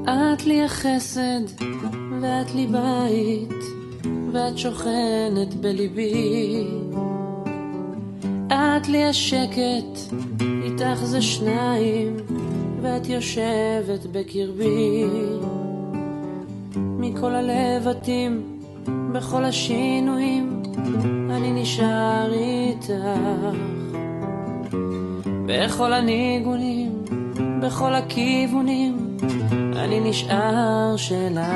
את לי החסד ואת לי בית, ואת שוכנת בליבי. את לי השקט, איתך זה שניים, ואת יושבת בקרבי. מכל הלבטים, בכל השינויים, אני נשאר איתך. בכל הניגונים, בכל הכיוונים, אני נשאר שלך.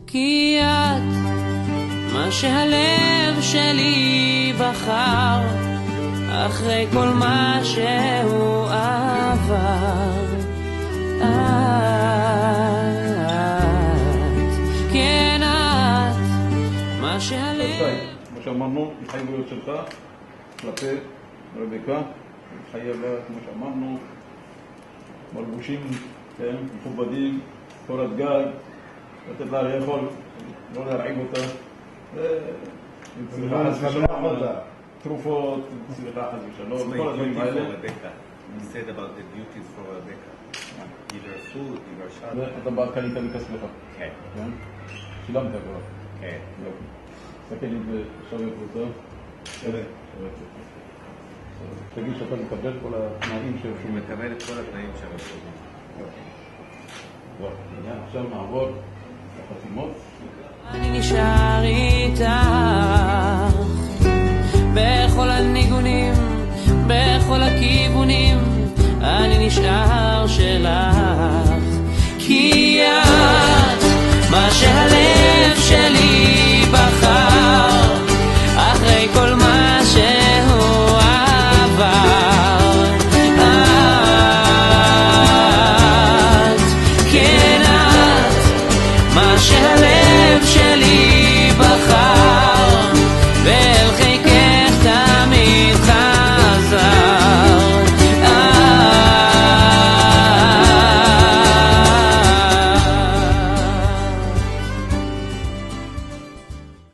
כי את מה שהלב שלי בחר, אחרי כל מה שהוא עבר. את, כן את, מה שהלב... כמו שאמרנו, התחייבויות שלך כלפי רבקה, התחייבה, כמו שאמרנו, מלבושים, כן, מכובדים, קורת גג, לתת לה לאכול, לא להרעיב אותה, סליחה חס ושלום, תרופות, סליחה חס ושלום, כל הדברים האלה. You said about the duties for Rebecca. Give her food, give her shelter. אתה בא קנית מכספך. כן. שילמת כבר. כן. תסתכל אם זה שווה פרוטו. שווה. תגיד שאתה מקבל כל התנאים הוא מקבל את כל התנאים שהרשומים. עכשיו נעבור לחתימות. אני נשאר איתך בכל הניגונים, בכל הכיוונים, אני נשאר שלך.